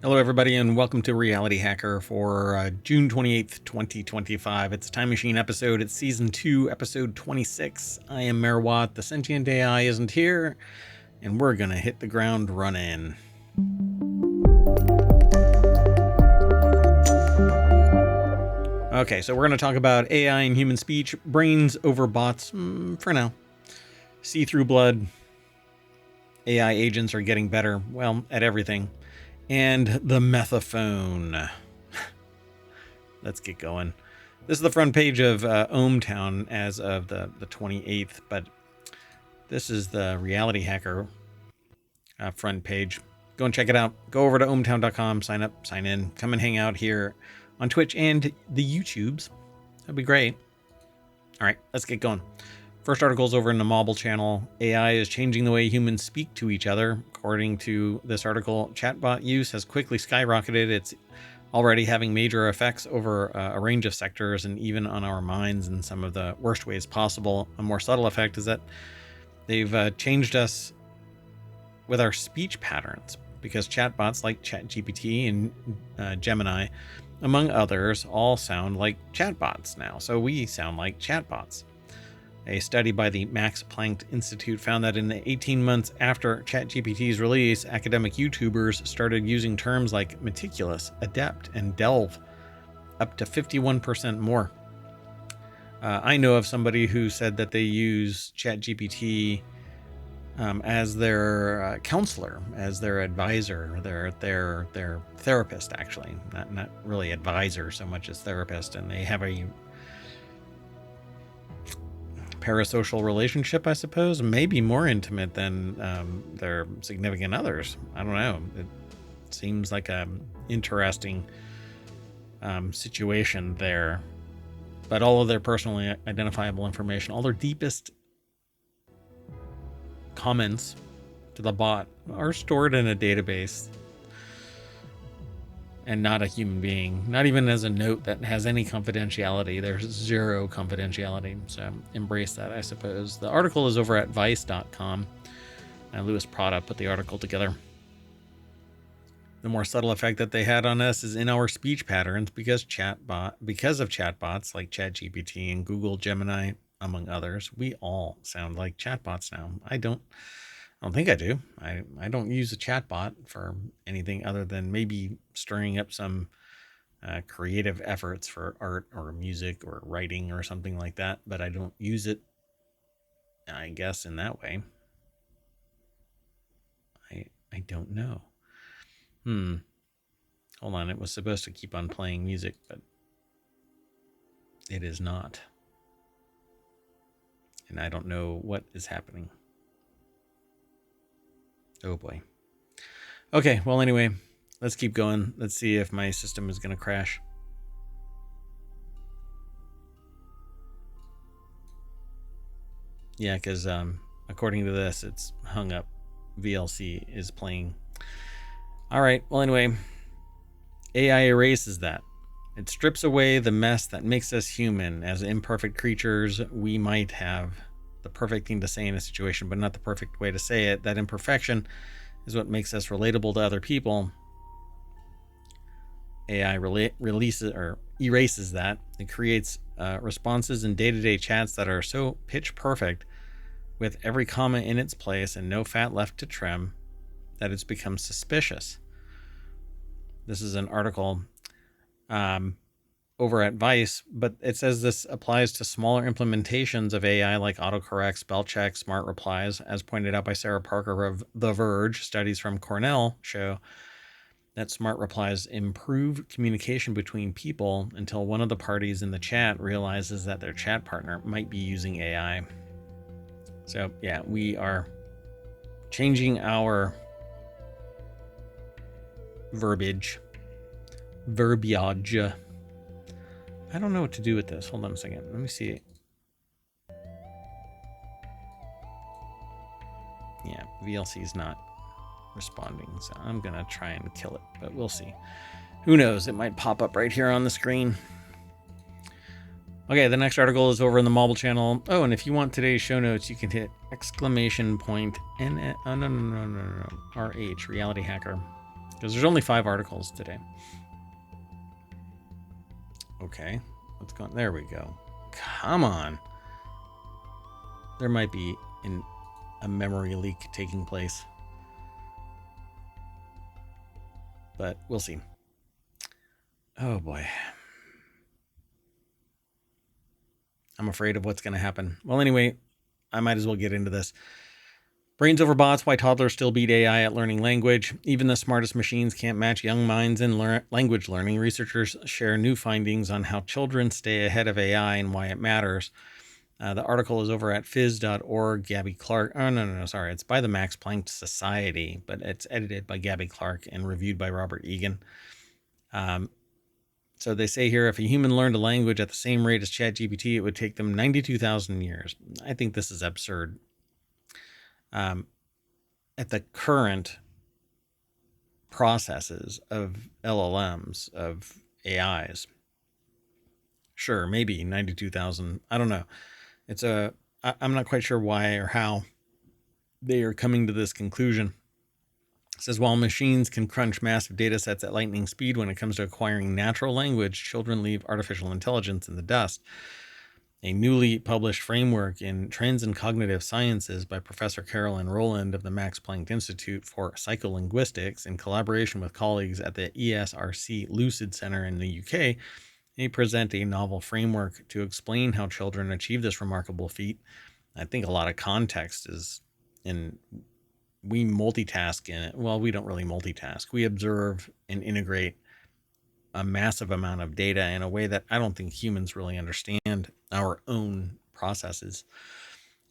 Hello, everybody, and welcome to Reality Hacker for June 28th, 2025. It's a Time Machine episode. It's Season 2, Episode 26. I am MayorWatt. The Sentient AI isn't here, and we're going to hit the ground running. Okay, so we're going to talk about AI and human speech, brains over bots for now. See-through blood. AI agents are getting better, well, at everything. And the methaphone. Let's get going. This is the front page of ohmTown as of the 28th, but this is the Reality Hacker front page. Go and check it out. Go over to ohmTown.com, sign up, sign in, come and hang out here on Twitch and the YouTubes. That'd be great. All right, let's get going. First article is over in the mobile channel. AI is changing the way humans speak to each other. According to this article, chatbot use has quickly skyrocketed. It's already having major effects over a range of sectors and even on our minds in some of the worst ways possible. A more subtle effect is that they've changed us with our speech patterns, because chatbots like ChatGPT and Gemini, among others, all sound like chatbots now. So we sound like chatbots. A study by the Max Planck Institute found that in the 18 months after ChatGPT's release, academic YouTubers started using terms like meticulous, adept, and delve, up to 51% more. I know of somebody who said that they use ChatGPT as their counselor, as their advisor, their therapist, actually. Not really advisor so much as therapist, and they have a parasocial relationship, I suppose, maybe more intimate than their significant others. I don't know. It seems like a interesting situation there. But all of their personally identifiable information, all their deepest comments to the bot are stored in a database and not a human being, not even as a note that has any confidentiality. There's zero confidentiality. So embrace that, I suppose. The article is over at vice.com. Louis Prada put the article together. The more subtle effect that they had on us is in our speech patterns, because of chatbots like ChatGPT and Google Gemini, among others. We all sound like chatbots now. I don't think I do. I don't use a chatbot for anything other than maybe stirring up some creative efforts for art or music or writing or something like that, but I don't use it, I guess, in that way. I don't know. Hold on, it was supposed to keep on playing music, but it is not. And I don't know what is happening. Oh boy. Okay, well, anyway, let's keep going. Let's see if my system is going to crash. Yeah, because according to this, it's hung up. VLC is playing. All right, well, anyway, AI erases that. It strips away the mess that makes us human. As imperfect creatures, we might have the perfect thing to say in a situation, but not the perfect way to say it. That imperfection is what makes us relatable to other people. AI erases that. It creates responses in day-to-day chats that are so pitch perfect, with every comma in its place and no fat left to trim, that it's become suspicious. This is an article over at Vice, but it says this applies to smaller implementations of AI like autocorrect, spell check, smart replies. As pointed out by Sarah Parker of The Verge, studies from Cornell show that smart replies improve communication between people until one of the parties in the chat realizes that their chat partner might be using AI. So yeah, we are changing our verbiage. I don't know what to do with this. Hold on a second. Let me see. Yeah, VLC is not responding, so I'm going to try and kill it, but we'll see. Who knows? It might pop up right here on the screen. Okay, the next article is over in the mobile channel. Oh, and if you want today's show notes, you can hit !! RH, Reality Hacker. because there's only 5 articles today. Okay, what's going? There we go. Come on. There might be a memory leak taking place, but we'll see. Oh boy. I'm afraid of what's going to happen. Well, anyway, I might as well get into this. Brains over bots, why toddlers still beat AI at learning language. Even the smartest machines can't match young minds in language learning. Researchers share new findings on how children stay ahead of AI and why it matters. The article is over at phys.org. Gabby Clark. Oh, no, sorry. It's by the Max Planck Society, but it's edited by Gabby Clark and reviewed by Robert Egan. So they say here, if a human learned a language at the same rate as ChatGPT, it would take them 92,000 years. I think this is absurd. At the current processes of LLMs, of AIs, sure, maybe 92,000. I don't know. I'm not quite sure why or how they are coming to this conclusion. It says, while machines can crunch massive data sets at lightning speed when it comes to acquiring natural language, children leave artificial intelligence in the dust. A newly published framework in Trends in Cognitive Sciences by Professor Carolyn Rowland of the Max Planck Institute for Psycholinguistics, in collaboration with colleagues at the ESRC Lucid Center in the UK, they present a novel framework to explain how children achieve this remarkable feat. I think a lot of context is in. We multitask in it. Well, we don't really multitask. We observe and integrate a massive amount of data in a way that I don't think humans really understand our own processes.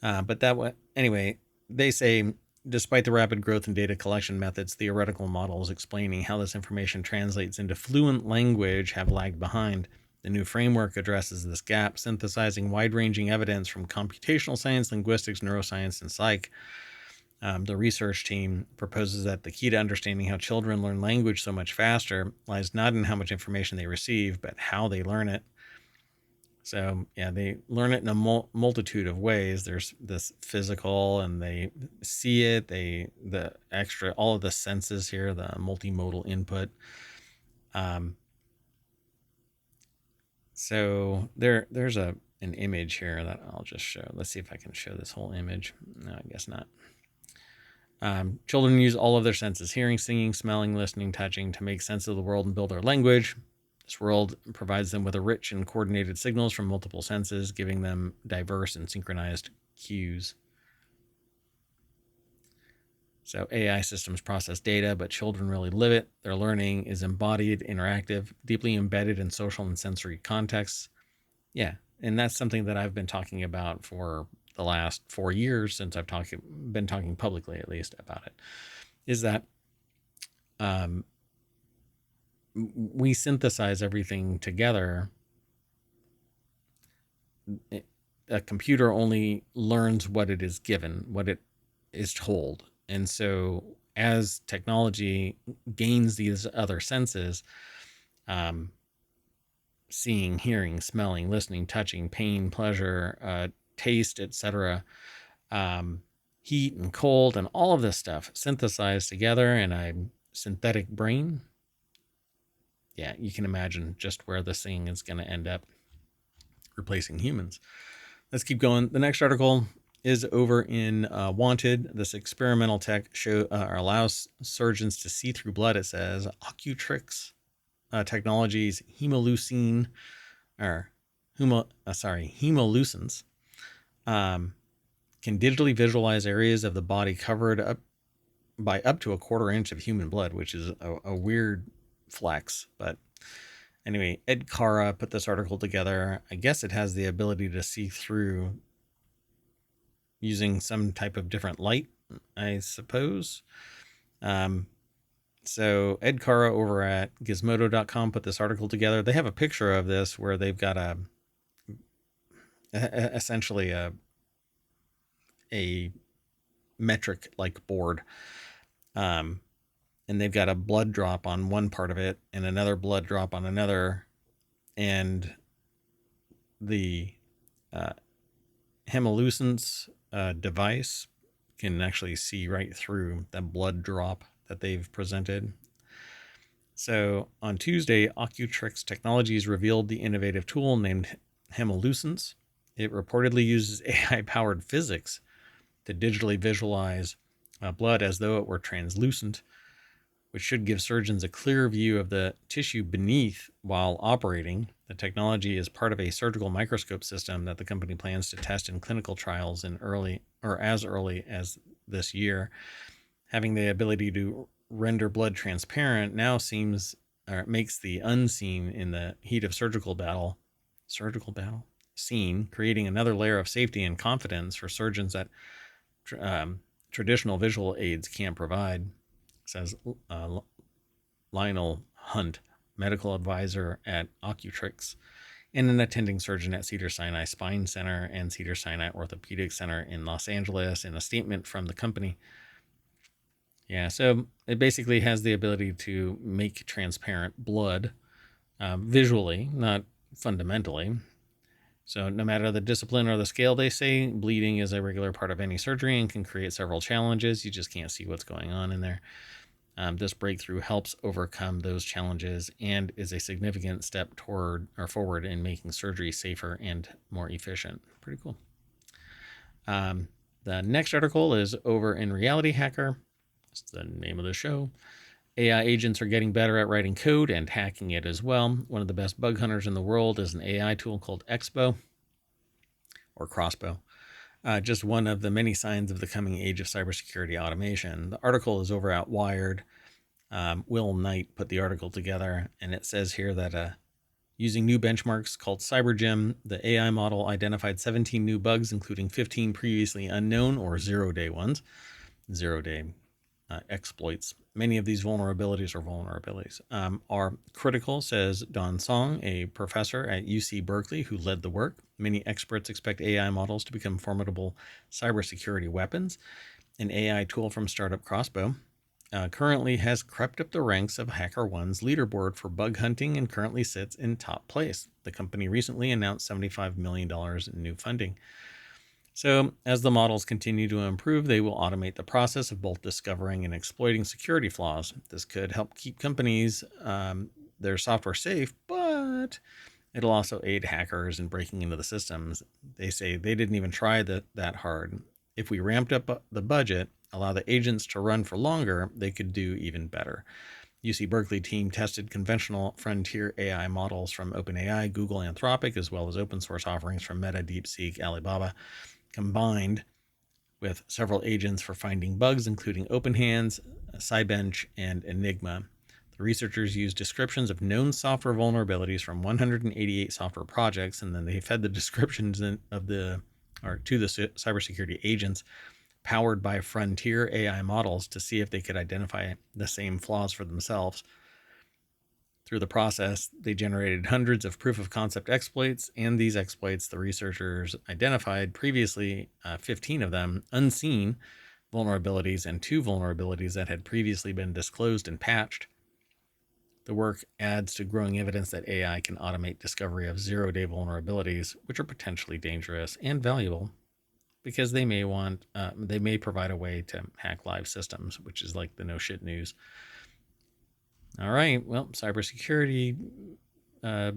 But that way, anyway, they say, despite the rapid growth in data collection methods, theoretical models explaining how this information translates into fluent language have lagged behind. The new framework addresses this gap, synthesizing wide-ranging evidence from computational science, linguistics, neuroscience, and psych. The research team proposes that the key to understanding how children learn language so much faster lies not in how much information they receive, but how they learn it. So, yeah, they learn it in a multitude of ways. There's this physical, and they see it. All of the senses here, the multimodal input. So there's an image here that I'll just show. Let's see if I can show this whole image. No, I guess not. Children use all of their senses, hearing, singing, smelling, listening, touching, to make sense of the world and build their language. This world provides them with a rich and coordinated signals from multiple senses, giving them diverse and synchronized cues. So AI systems process data, but children really live it. Their learning is embodied, interactive, deeply embedded in social and sensory contexts. Yeah, and that's something that I've been talking about for the last 4 years, since I've been talking publicly, at least, about it, is that we synthesize everything together. A computer only learns what it is given, what it is told. And so as technology gains these other senses, seeing, hearing, smelling, listening, touching, pain, pleasure, taste, etc., heat and cold, and all of this stuff synthesized together in a synthetic brain. Yeah, you can imagine just where this thing is going to end up, replacing humans. Let's keep going. The next article is over in Wanted. This experimental tech allows surgeons to see through blood. It says Ocutrix Technologies hemolucence can digitally visualize areas of the body covered up by up to a quarter inch of human blood, which is a weird flex. But anyway, Ed Cara put this article together. I guess it has the ability to see through using some type of different light, I suppose. So Ed Cara over at Gizmodo.com put this article together. They have a picture of this where they've got essentially a metric like board, and they've got a blood drop on one part of it and another blood drop on another, and the hemolucence device can actually see right through the blood drop that they've presented. So on Tuesday, Ocutrix Technologies revealed the innovative tool named Hemolucence. It reportedly uses AI-powered physics to digitally visualize blood as though it were translucent, which should give surgeons a clear view of the tissue beneath while operating. The technology is part of a surgical microscope system that the company plans to test in clinical trials in as early as this year. Having the ability to render blood transparent now makes the unseen in the heat of surgical battle seen, creating another layer of safety and confidence for surgeons that traditional visual aids can't provide, says Lionel Hunt, medical advisor at Ocutrix and an attending surgeon at Cedars-Sinai Spine Center and Cedars-Sinai Orthopedic Center in Los Angeles, in a statement from the company. Yeah, so it basically has the ability to make transparent blood visually, not fundamentally. So no matter the discipline or the scale, they say bleeding is a regular part of any surgery and can create several challenges. You just can't see what's going on in there. This breakthrough helps overcome those challenges and is a significant step forward in making surgery safer and more efficient. Pretty cool. The next article is over in RealityHacker. That's the name of the show. AI agents are getting better at writing code and hacking it as well. One of the best bug hunters in the world is an AI tool called Expo, or Crossbow. Just one of the many signs of the coming age of cybersecurity automation. The article is over at Wired. Will Knight put the article together, and it says here that using new benchmarks called CyberGem, the AI model identified 17 new bugs, including 15 previously unknown or zero-day ones, zero-day exploits. Many of these vulnerabilities are critical, says Don Song, a professor at UC Berkeley who led the work. Many experts expect AI models to become formidable cybersecurity weapons. An AI tool from startup Crossbow currently has crept up the ranks of HackerOne's leaderboard for bug hunting and currently sits in top place. The company recently announced $75 million in new funding. So, as the models continue to improve, they will automate the process of both discovering and exploiting security flaws. This could help keep companies their software safe, but it'll also aid hackers in breaking into the systems. They say they didn't even try that hard. If we ramped up the budget, allow the agents to run for longer, they could do even better. UC Berkeley team tested conventional frontier AI models from OpenAI, Google, Anthropic, as well as open source offerings from Meta, DeepSeek, Alibaba, combined with several agents for finding bugs, including OpenHands, Cybench, and Enigma. The researchers used descriptions of known software vulnerabilities from 188 software projects, and then they fed the descriptions to the cybersecurity agents powered by frontier AI models to see if they could identify the same flaws for themselves. Through the process, they generated hundreds of proof-of-concept exploits, and these exploits, the researchers identified previously 15 of them, unseen vulnerabilities, and 2 vulnerabilities that had previously been disclosed and patched. The work adds to growing evidence that AI can automate discovery of zero-day vulnerabilities, which are potentially dangerous and valuable because they may provide a way to hack live systems, which is like the no shit news. All right, well, cybersecurity, that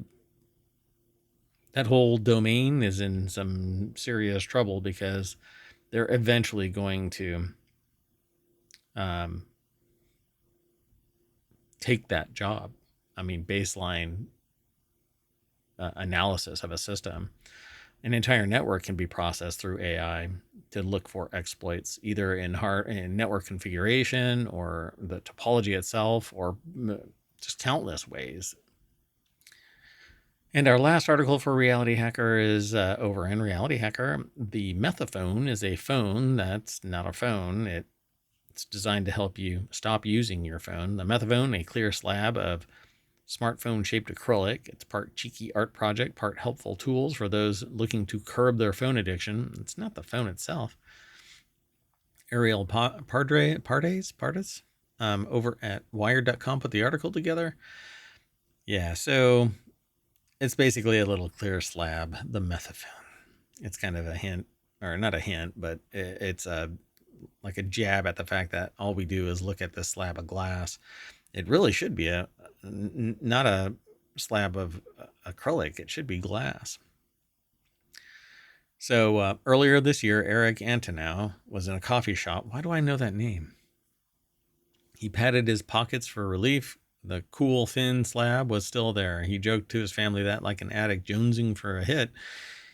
whole domain is in some serious trouble because they're eventually going to take that job. I mean, baseline analysis of a system. An entire network can be processed through AI to look for exploits, either in network configuration or the topology itself, or just countless ways. And our last article for RealityHacker is over in RealityHacker. The Methaphone is a phone that's not a phone. It's designed to help you stop using your phone. The Methaphone, a clear slab of smartphone-shaped acrylic. It's part cheeky art project, part helpful tools for those looking to curb their phone addiction. It's not the phone itself. Ariel Pardes, over at Wired.com put the article together. Yeah, so it's basically a little clear slab, the Methaphone. It's kind of a hint, or not a hint, but it's like a jab at the fact that all we do is look at this slab of glass It really should be not a slab of acrylic. It should be glass. So earlier this year, Eric Antonow was in a coffee shop. Why do I know that name? He patted his pockets for relief. The cool, thin slab was still there. He joked to his family that, like an addict jonesing for a hit,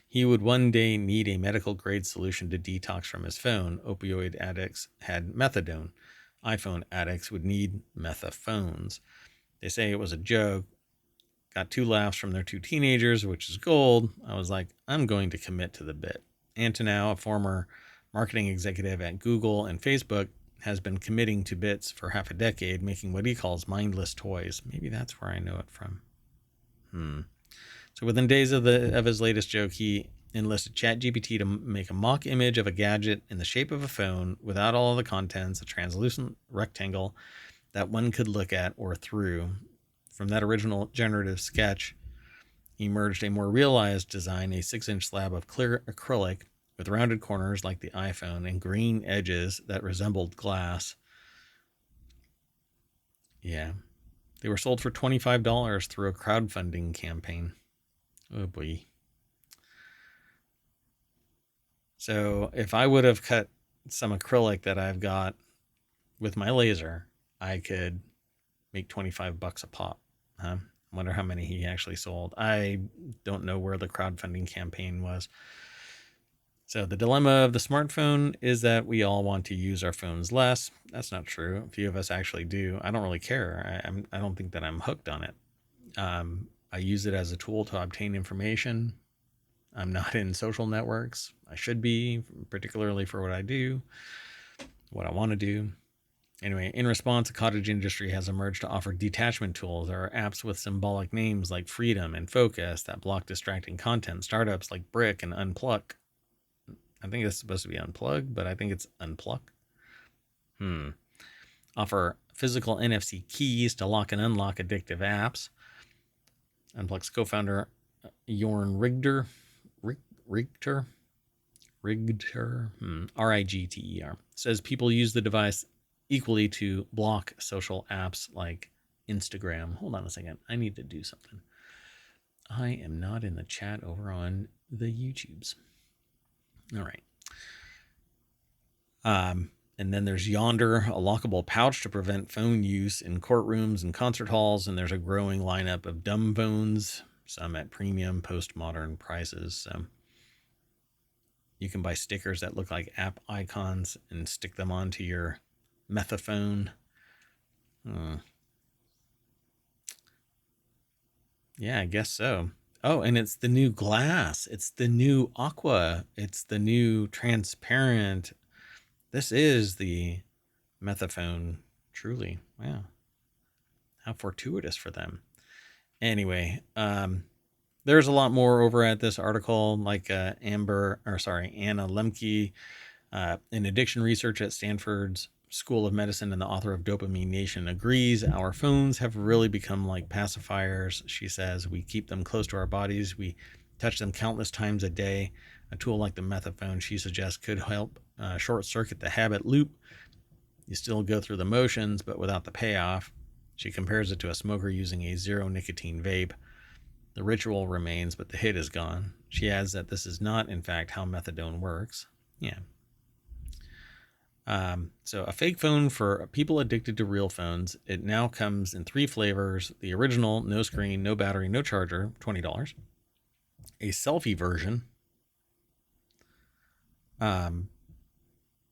he would one day need a medical-grade solution to detox from his phone. Opioid addicts had methadone. iPhone addicts would need methaphones. They say it was a joke. Got 2 laughs from their 2 teenagers, which is gold. I was like, I'm going to commit to the bit. Antonow, a former marketing executive at Google and Facebook, has been committing to bits for half a decade, making what he calls mindless toys. Maybe that's where I know it from. So within days of his latest joke, he enlisted ChatGPT to make a mock image of a gadget in the shape of a phone without all of the contents, a translucent rectangle that one could look at or through. From that original generative sketch, he merged a more realized design, a 6-inch slab of clear acrylic with rounded corners like the iPhone and green edges that resembled glass. Yeah. They were sold for $25 through a crowdfunding campaign. Oh boy. So if I would have cut some acrylic that I've got with my laser, I could make $25 a pop. Huh? Wonder how many he actually sold. I don't know where the crowdfunding campaign was. So the dilemma of the smartphone is that we all want to use our phones less. That's not true. A few of us actually do. I don't really care. I don't think that I'm hooked on it. I use it as a tool to obtain information. I'm not in social networks. I should be, particularly for what I do, what I want to do. Anyway, in response, the cottage industry has emerged to offer detachment tools. There are apps with symbolic names like Freedom and Focus that block distracting content. Startups like Brick and Unplug. I think it's supposed to be Unplug, but I think it's Unplug. Offer physical NFC keys to lock and unlock addictive apps. Unplug's co-founder, Jorn Rigter, Rigter, says people use the device equally to block social apps like Instagram. Hold on a second. I need to do something. I am not in the chat over on the YouTubes. All right. And then there's Yonder, a lockable pouch to prevent phone use in courtrooms and concert halls. And there's a growing lineup of dumb phones, some at premium postmodern prices. So you can buy stickers that look like app icons and stick them onto your methaphone. Yeah, I guess so. Oh, and it's the new glass. It's the new aqua. It's the new transparent. This is the methaphone, truly. Wow. How fortuitous for them. Anyway, there's a lot more over at this article, like Anna Lemke, in addiction research at Stanford's School of Medicine and the author of Dopamine Nation, agrees our phones have really become like pacifiers. She says we keep them close to our bodies. We touch them countless times a day. A tool like the methaphone, she suggests, could help short circuit the habit loop. You still go through the motions, but without the payoff. She compares it to a smoker using a zero nicotine vape. The ritual remains, but the hit is gone. She adds that this is not, in fact, how methadone works. Yeah. So a fake phone for people addicted to real phones. It now comes in 3 flavors. The original, no screen, no battery, no charger, $20. A selfie version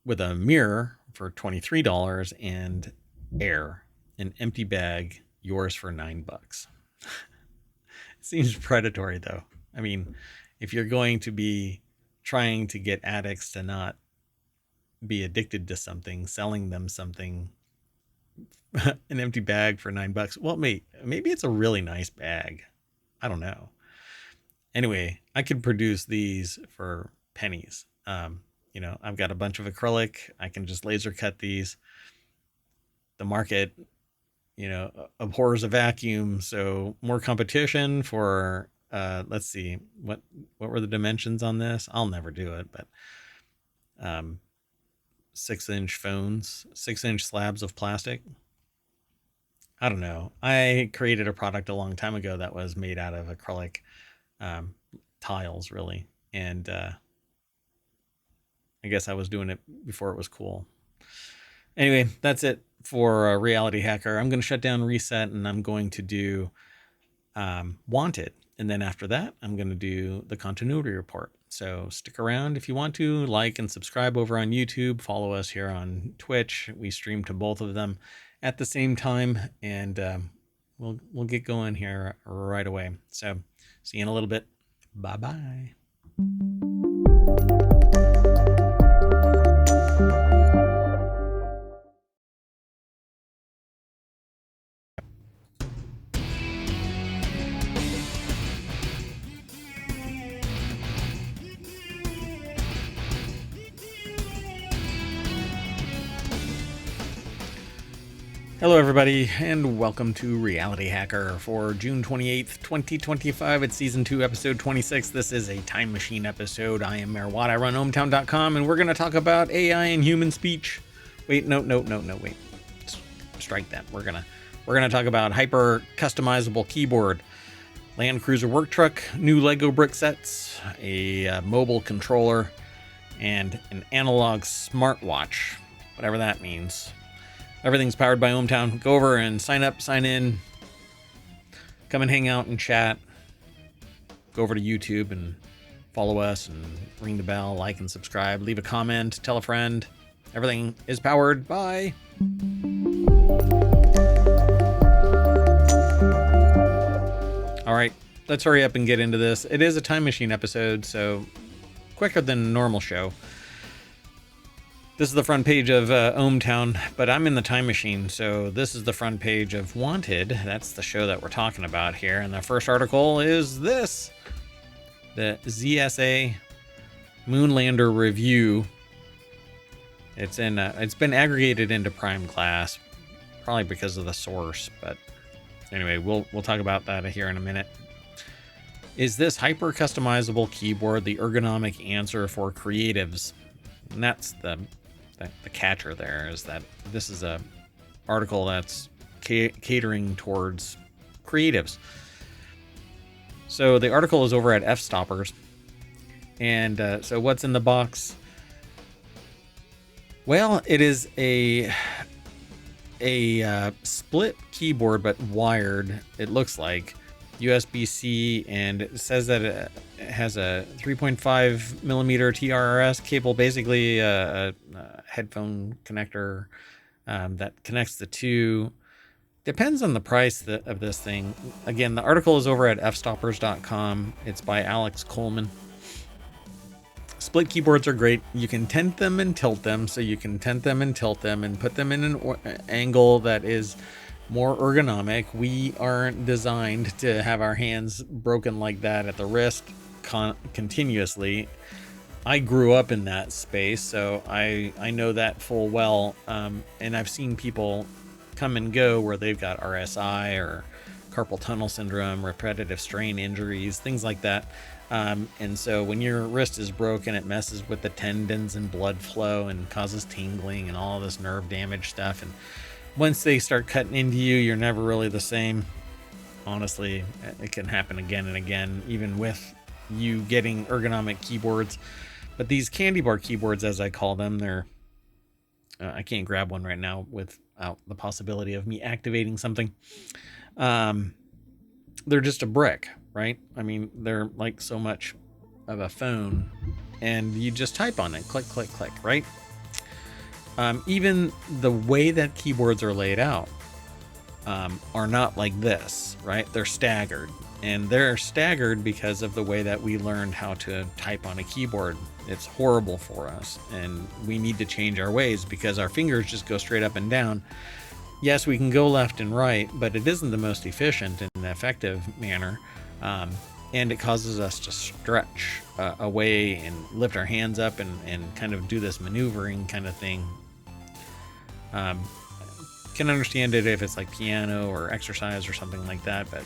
with a mirror for $23, and air, an empty bag, yours for $9. It seems predatory, though. I mean, if you're going to be trying to get addicts to not be addicted to something, selling them something, an empty bag for $9. Well, maybe it's a really nice bag. I don't know. Anyway, I could produce these for pennies. I've got a bunch of acrylic. I can just laser cut these. The market, abhors a vacuum. So more competition for, let's see, what were the dimensions on this? I'll never do it, but 6-inch phones, 6-inch slabs of plastic. I don't know. I created a product a long time ago that was made out of acrylic tiles, really. And I guess I was doing it before it was cool. Anyway, that's it for Reality Hacker. I'm going to shut down Reset, and I'm going to do Wanted. And then after that, I'm going to do the continuity report. So stick around if you want to. Like and subscribe over on YouTube. Follow us here on Twitch. We stream to both of them at the same time, and we'll get going here right away. So see you in a little bit. Bye-bye. Hello everybody, and welcome to Reality Hacker for June 28th, 2025. It's Season 2, Episode 26. This is a time machine episode. I am MayorWatt. I run ohmTown.com, and we're going to talk about AI and human speech. Wait, no, wait. Strike that. We're gonna talk about hyper customizable keyboard, Land Cruiser work truck, new Lego brick sets, a mobile controller, and an analog smartwatch, whatever that means. Everything's powered by ohmTown. Go over and sign up, sign in, come and hang out and chat. Go over to YouTube and follow us and ring the bell, like and subscribe, leave a comment, tell a friend. Everything is powered by... All right, let's hurry up and get into this. It is a time machine episode, so quicker than a normal show. This is the front page of ohmTown, but I'm in the time machine, so this is the front page of Wanted. That's the show that we're talking about here, and the first article is this. The ZSA Moonlander Review. It's been aggregated into Prime Class, probably because of the source, but anyway, we'll talk about that here in a minute. Is this hyper customizable keyboard the ergonomic answer for creatives? And that's the catcher there, is that this is a article that's catering towards creatives. So the article is over at F-Stoppers, and so what's in the box? Well, it is a split keyboard, but wired. It looks like USB-C, and it says that it has a 3.5 millimeter TRRS cable, basically a headphone connector that connects the two. Depends on the price of this thing. Again, the article is over at fstoppers.com. It's by Alex Coleman. Split keyboards are great. You can tent them and tilt them, so you can tent them and tilt them and put them in an angle that is more ergonomic. We aren't designed to have our hands broken like that at the wrist continuously. I grew up in that space, so I know that full well, and I've seen people come and go where they've got RSI or carpal tunnel syndrome, repetitive strain injuries, things like that. And so when your wrist is broken, it messes with the tendons and blood flow and causes tingling and all this nerve damage stuff. And once they start cutting into you, you're never really the same. Honestly, it can happen again and again, even with you getting ergonomic keyboards. But these candy bar keyboards, as I call them, they're I can't grab one right now without the possibility of me activating something. They're just a brick, right? I mean, they're like so much of a phone, and you just type on it, click, click, click, right? Even the way that keyboards are laid out are not like this, right? They're staggered, and they're staggered because of the way that we learned how to type on a keyboard. It's horrible for us, and we need to change our ways because our fingers just go straight up and down. Yes, we can go left and right, but it isn't the most efficient and effective manner, and it causes us to stretch away and lift our hands up and kind of do this maneuvering kind of thing. Can understand it if it's like piano or exercise or something like that, but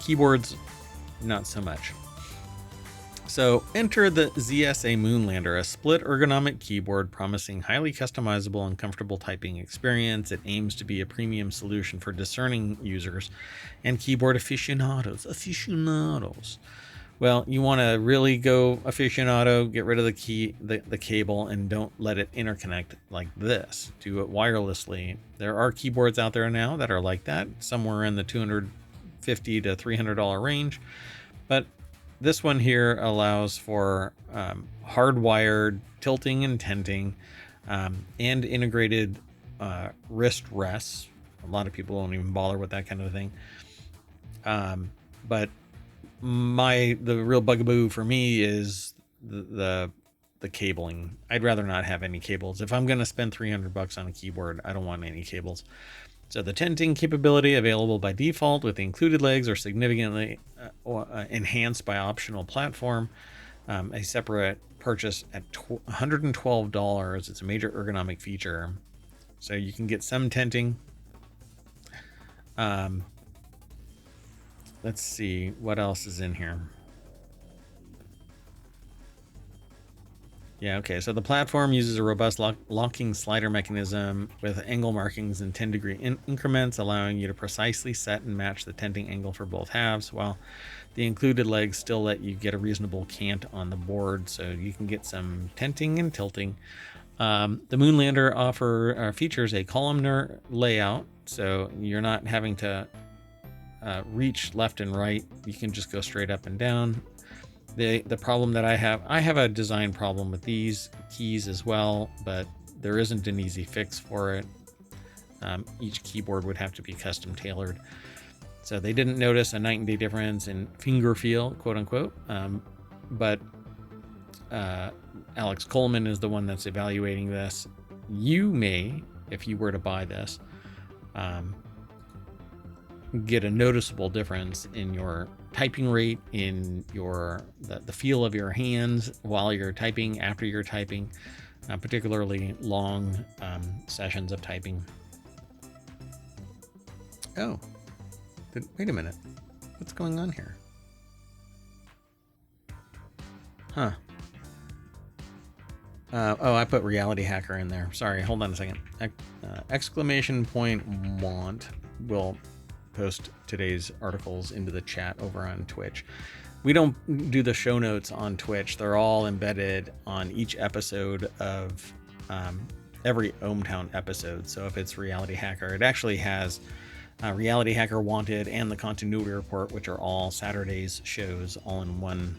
keyboards, not so much. So enter the ZSA Moonlander, a split ergonomic keyboard promising highly customizable and comfortable typing experience. It aims to be a premium solution for discerning users and keyboard aficionados. Well, you want to really go aficionado, get rid of the cable, and don't let it interconnect like this. Do it wirelessly. There are keyboards out there now that are like that, somewhere in the $250 to $300 range, but this one here allows for hardwired tilting and tenting and integrated wrist rests. A lot of people don't even bother with that kind of thing. But the real bugaboo for me is the cabling. I'd rather not have any cables. If I'm going to spend $300 on a keyboard, I don't want any cables. So the tenting capability available by default with the included legs are significantly enhanced by optional platform. A separate purchase at $112. It's a major ergonomic feature. So you can get some tenting. Let's see what else is in here. Yeah, okay, so the platform uses a robust locking slider mechanism with angle markings in 10-degree increments, allowing you to precisely set and match the tenting angle for both halves, while the included legs still let you get a reasonable cant on the board, so you can get some tenting and tilting. The Moonlander features a columnar layout, so you're not having to reach left and right. You can just go straight up and down. The problem that I have a design problem with these keys as well, but there isn't an easy fix for it. Each keyboard would have to be custom tailored. So they didn't notice a night and day difference in finger feel, quote unquote. But Alex Coleman is the one that's evaluating this. You may, if you were to buy this, get a noticeable difference in your typing rate, in the feel of your hands while you're typing, after you're typing, particularly long sessions of typing. Oh, wait a minute. What's going on here? Huh. Oh, I put RealityHacker in there. Sorry, hold on a second. Exclamation point want will post today's articles into the chat over on Twitch. We don't do the show notes on Twitch. They're all embedded on each episode of every ohmTown episode. So if it's RealityHacker, it actually has RealityHacker Wanted and the Continuity Report, which are all Saturday's shows, all in one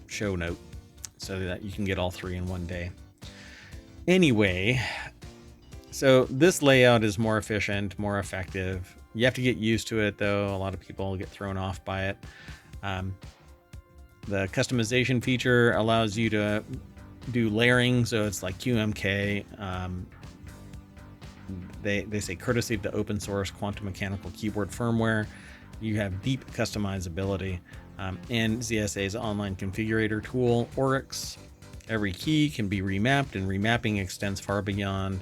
show note, so that you can get all three in one day. Anyway, so this layout is more efficient, more effective. You have to get used to it, though. A lot of people get thrown off by it. The customization feature allows you to do layering, so it's like QMK. They say courtesy of the open source quantum mechanical keyboard firmware, you have deep customizability. And ZSA's online configurator tool, Oryx. Every key can be remapped, and remapping extends far beyond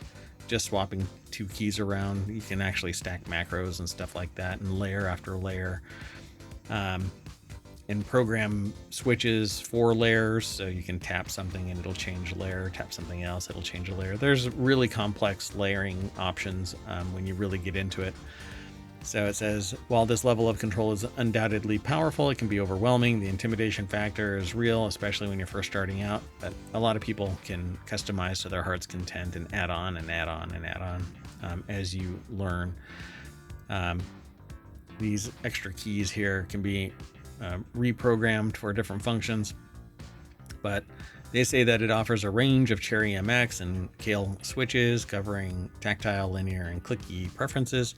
just swapping two keys around. You can actually stack macros and stuff like that, and layer after layer. And program switches for layers, so you can tap something and it'll change layer, tap something else, it'll change a layer. There's really complex layering options when you really get into it. So it says, while this level of control is undoubtedly powerful, it can be overwhelming. The intimidation factor is real, especially when you're first starting out. But a lot of people can customize to their heart's content and add on and add on and add on as you learn. These extra keys here can be reprogrammed for different functions. But they say that it offers a range of Cherry MX and Kale switches covering tactile, linear, and clicky preferences.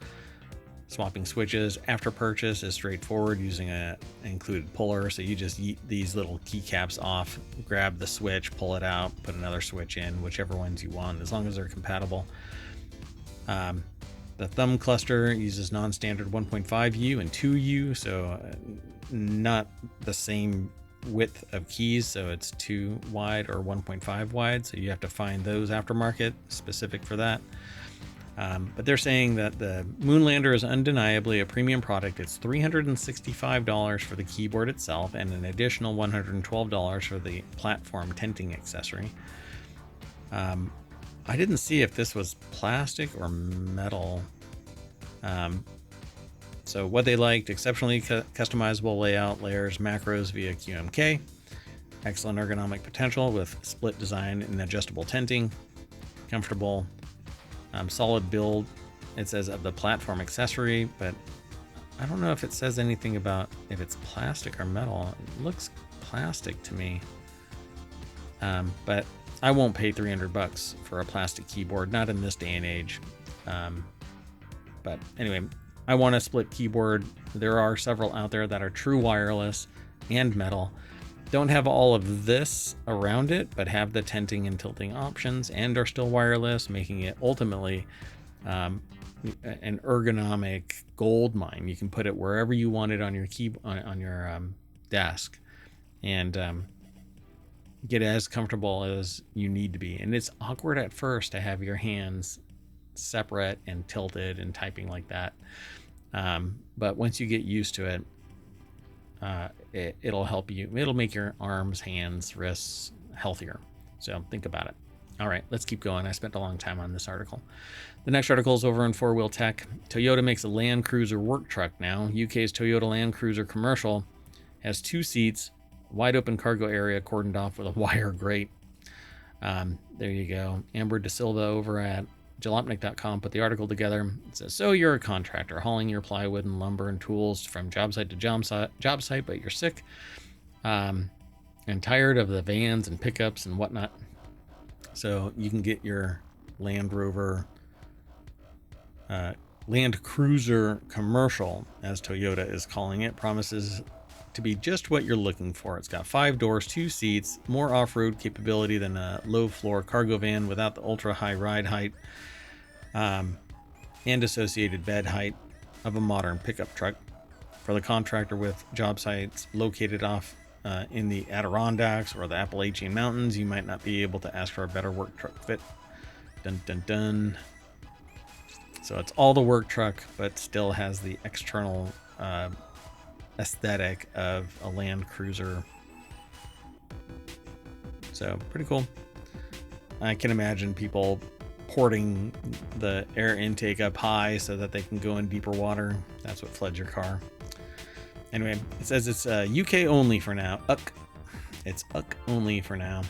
Swapping switches after purchase is straightforward using an included puller. So you just yeet these little keycaps off, grab the switch, pull it out, put another switch in, whichever ones you want, as long as they're compatible. The thumb cluster uses non-standard 1.5U and 2U, so not the same width of keys, so it's 2 wide or 1.5 wide. So you have to find those aftermarket specific for that. But they're saying that the Moonlander is undeniably a premium product. It's $365 for the keyboard itself and an additional $112 for the platform tenting accessory. I didn't see if this was plastic or metal. So what they liked: exceptionally customizable layout, layers, macros via QMK, excellent ergonomic potential with split design and adjustable tenting, comfortable, solid build. It says of the platform accessory, but I don't know if it says anything about if it's plastic or metal. It looks plastic to me. But I won't pay $300 for a plastic keyboard, not in this day and age. But anyway, I want a split keyboard. There are several out there that are true wireless and metal. Don't have all of this around it, but have the tenting and tilting options and are still wireless, making it ultimately an ergonomic gold mine. You can put it wherever you want it on your on your desk, and get as comfortable as you need to be. And it's awkward at first to have your hands separate and tilted and typing like that, but once you get used to it, it'll help you. It'll make your arms, hands, wrists healthier. So think about it. All right, let's keep going. I spent a long time on this article. The next article is over in FourWheelTech. Toyota makes a Land Cruiser work truck now. UK's Toyota Land Cruiser Commercial has 2 seats, wide open cargo area cordoned off with a wire grate. There you go. Amber De Silva over at jalopnik.com put the article together. It says, so you're a contractor hauling your plywood and lumber and tools from job site to job site, but you're sick and tired of the vans and pickups and whatnot. So you can get your Land Rover, Land Cruiser Commercial, as Toyota is calling it. Promises to be just what you're looking for. It's got 5 doors, 2 seats, more off-road capability than a low-floor cargo van without the ultra-high ride height and associated bed height of a modern pickup truck. For the contractor with job sites located off in the Adirondacks or the Appalachian Mountains, you might not be able to ask for a better work truck fit. Dun dun dun. So it's all the work truck, but still has the external aesthetic of a Land Cruiser. So pretty cool. I can imagine people porting the air intake up high so that they can go in deeper water. That's what floods your car. Anyway, it says it's UK only for now. It's only for now.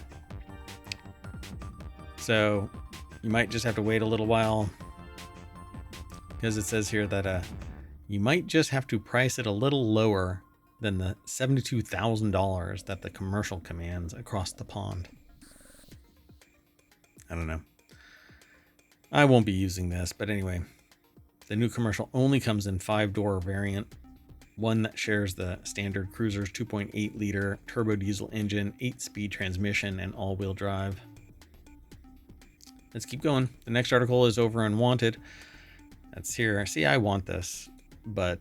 So you might just have to wait a little while, because it says here that you might just have to price it a little lower than the $72,000 that the commercial commands across the pond. I don't know. I won't be using this, but anyway, the new commercial only comes in 5-door variant, one that shares the standard Cruiser's 2.8 liter turbo diesel engine, 8-speed transmission, and all-wheel drive. Let's keep going. The next article is over on Wanted. That's here. See, I want this, but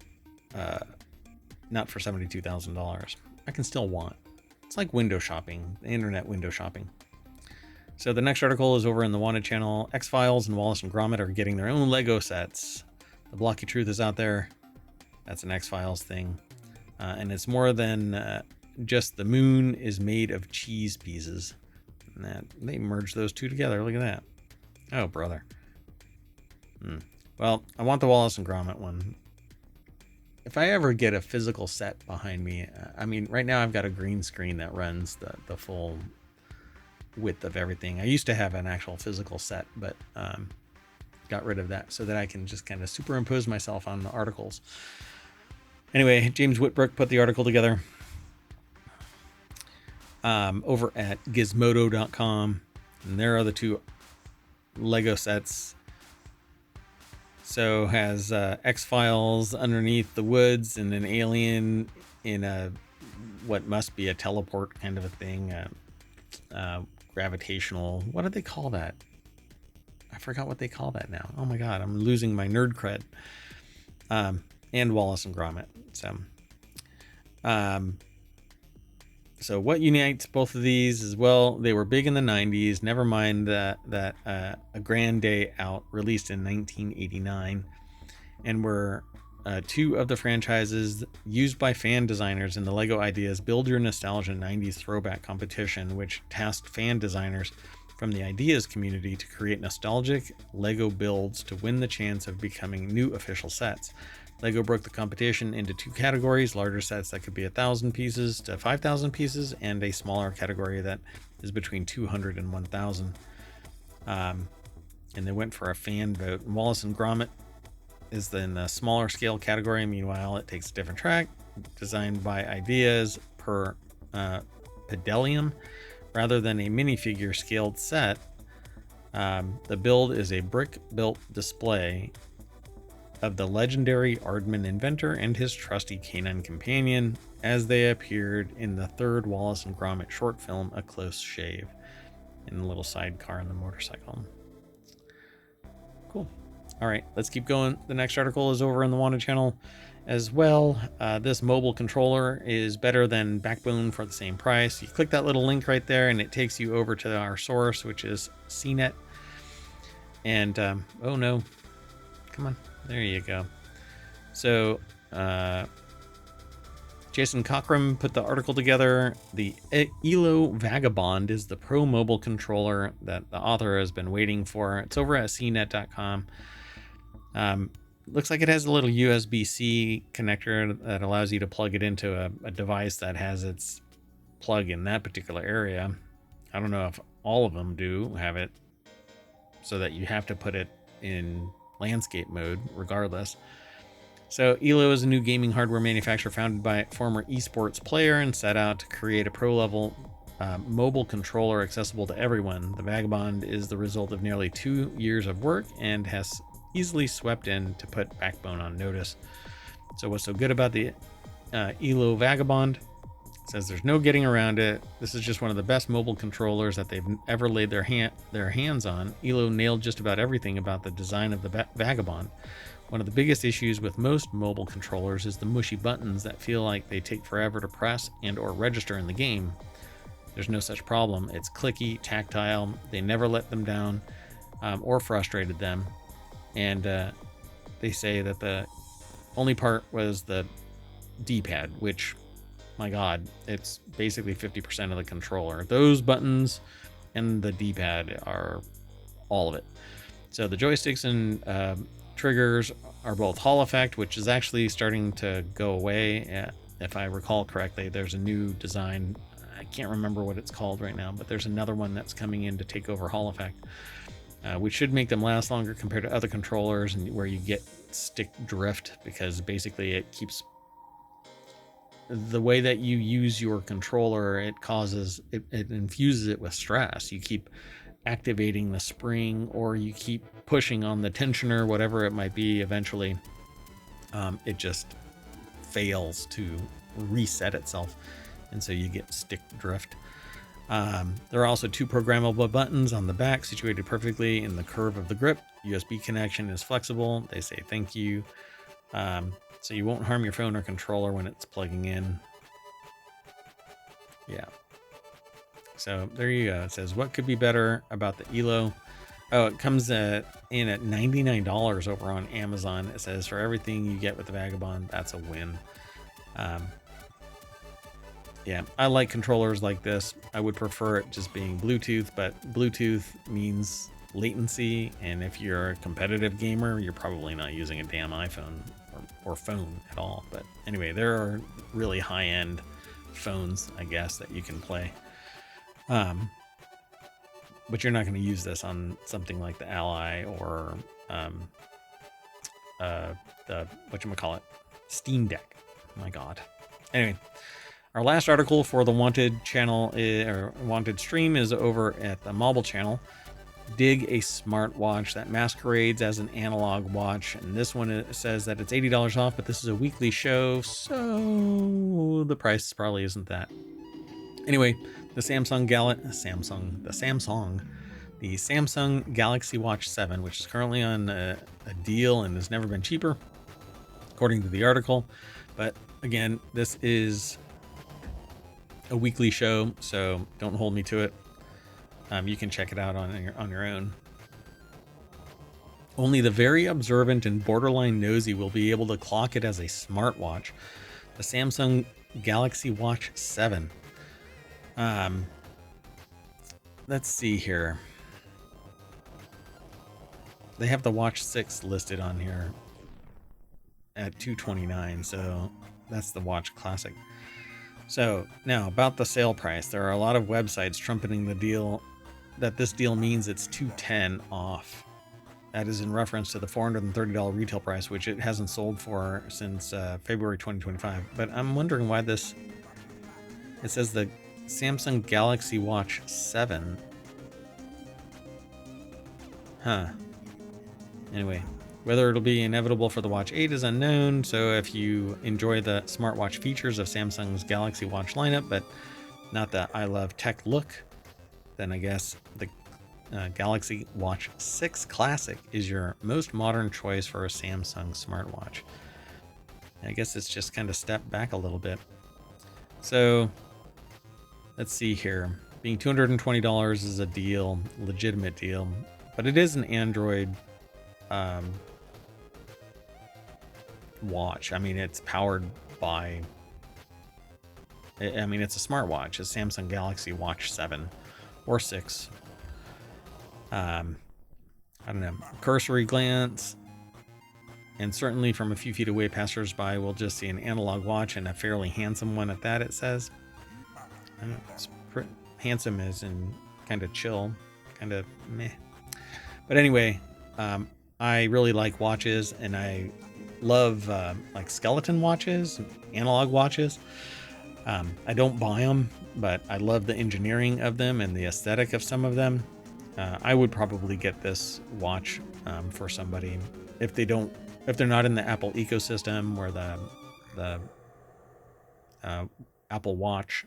not for $72,000. I can still want. It's like window shopping, the internet window shopping. So the next article is over in the Wanted channel. X-Files and Wallace and Gromit are getting their own Lego sets. The Blocky Truth is out there. That's an X-Files thing. And it's more than just the moon is made of cheese pieces. And that they merged those two together. Look at that. Oh, brother. Well, I want the Wallace and Gromit one. If I ever get a physical set behind me, I mean, right now I've got a green screen that runs the full width of everything. I used to have an actual physical set, but got rid of that so that I can just kind of superimpose myself on the articles. Anyway, James Whitbrook put the article together over at gizmodo.com, and there are the 2 Lego sets. So has X-Files underneath the woods and an alien in a what must be a teleport kind of a thing, gravitational. What do they call that? I forgot what they call that now. Oh my god, I'm losing my nerd cred. And Wallace and Gromit. So, So what unites both of these is, well, they were big in the 90s. Never mind that A Grand Day Out released in 1989, and were two of the franchises used by fan designers in the LEGO Ideas Build Your Nostalgia 90s Throwback competition, which tasked fan designers from the Ideas community to create nostalgic LEGO builds to win the chance of becoming new official sets. LEGO broke the competition into two categories: larger sets that could be 1,000 pieces to 5,000 pieces, and a smaller category that is between 200 and 1,000. And they went for a fan vote. Wallace and Gromit is in the smaller scale category. Meanwhile, it takes a different track, designed by Ideas per Pedalium rather than a minifigure scaled set. The build is a brick-built display of the legendary Aardman inventor and his trusty canine companion as they appeared in the third Wallace and Gromit short film, A Close Shave, in the little sidecar on the motorcycle. Cool. All right, let's keep going. The next article is over on the Wanted channel as well. This mobile controller is better than Backbone for the same price. You click that little link right there and it takes you over to our source, which is CNET. And oh no, come on. There you go. So, Jason Cockram put the article together. The ELO Vagabond is the pro mobile controller that the author has been waiting for. It's over at cnet.com. Looks like it has a little USB-C connector that allows you to plug it into a device that has its plug in that particular area. I don't know if all of them do have it so that you have to put it in landscape mode regardless. So ELO is a new gaming hardware manufacturer founded by a former esports player and set out to create a pro level mobile controller accessible to everyone. The Vagabond is the result of nearly 2 years of work and has easily swept in to put Backbone on notice. So what's so good about the ELO Vagabond? It says there's no getting around it. This is just one of the best mobile controllers that they've ever laid their hands on. ELO nailed just about everything about the design of the Vagabond. One of the biggest issues with most mobile controllers is the mushy buttons that feel like they take forever to press and or register in the game. There's no such problem. It's clicky, tactile. They never let them down or frustrated them. And they say that the only part was the D-pad, which, my God, it's basically 50% of the controller. Those buttons and the D-pad are all of it. So the joysticks and triggers are both Hall effect, which is actually starting to go away. If I recall correctly, there's a new design. I can't remember what it's called right now, but there's another one that's coming in to take over Hall effect, which should make them last longer compared to other controllers, and where you get stick drift, because basically it keeps the way that you use your controller, it infuses it with stress. You keep activating the spring, or you keep pushing on the tensioner, whatever it might be. Eventually it just fails to reset itself, and so you get stick drift. There are also 2 programmable buttons on the back situated perfectly in the curve of the grip. USB connection is flexible. They say thank you. So you won't harm your phone or controller when it's plugging in. Yeah. So there you go. It says, what could be better about the ELO? Oh, it comes in at $99 over on Amazon. It says for everything you get with the Vagabond, that's a win. Yeah, I like controllers like this. I would prefer it just being Bluetooth, but Bluetooth means latency, and if you're a competitive gamer, you're probably not using a damn iPhone or phone at all. But anyway, there are really high-end phones, I guess, that you can play. But you're not going to use this on something like the Ally or the whatchamacallit, Steam Deck. My God. Anyway, our last article for the Wanted channel, or Wanted stream, is over at the mobile channel. Dig a smartwatch that masquerades as an analog watch, and this one says that it's $80 off, but this is a weekly show, so the price probably isn't that. Anyway, the Samsung Galaxy Watch 7, which is currently on a deal and has never been cheaper, according to the article. But again, this is a weekly show, so don't hold me to it. You can check it out on your own. Only the very observant and borderline nosy will be able to clock it as a smartwatch. The Samsung Galaxy Watch 7. Let's see here. They have the Watch 6 listed on here at $229, so that's the Watch Classic. So now about the sale price. There are a lot of websites trumpeting the deal that this deal means it's $210 off. That is in reference to the $430 retail price, which it hasn't sold for since February 2025. But I'm wondering why this... It says the Samsung Galaxy Watch 7. Huh. Anyway, whether it'll be inevitable for the Watch 8 is unknown, so if you enjoy the smartwatch features of Samsung's Galaxy Watch lineup, but not the I love tech look, then I guess the Galaxy Watch 6 Classic is your most modern choice for a Samsung smartwatch. I guess it's just kind of stepped back a little bit. So let's see here. Being $220 is a deal, legitimate deal, but it is an Android watch. I mean, it's powered by, I mean, it's a smartwatch, a Samsung Galaxy Watch 7 or 6. I don't know, cursory glance, and certainly from a few feet away, passersby will just see an analog watch, and a fairly handsome one at that, it says. I don't know, it's handsome as in kind of chill, kind of meh. But anyway, I really like watches, and I love like skeleton watches, analog watches. I don't buy them, but I love the engineering of them and the aesthetic of some of them. I would probably get this watch for somebody if they're not in the Apple ecosystem, where the Apple Watch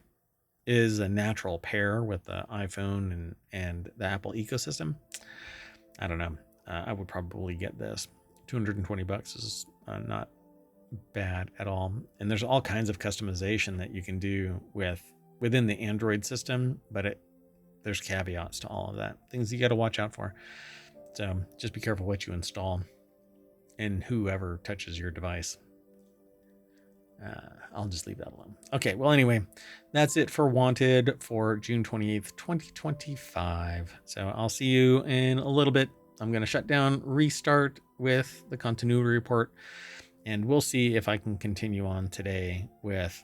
is a natural pair with the iPhone and the Apple ecosystem. I don't know. I would probably get this. $220 is not bad at all. And there's all kinds of customization that you can do within the Android system, but there's caveats to all of that. Things you got to watch out for. So just be careful what you install and whoever touches your device. I'll just leave that alone. Okay, well, anyway, that's it for Wanted for June 28th, 2025. So I'll see you in a little bit. I'm going to shut down, restart with the continuity report, and we'll see if I can continue on today with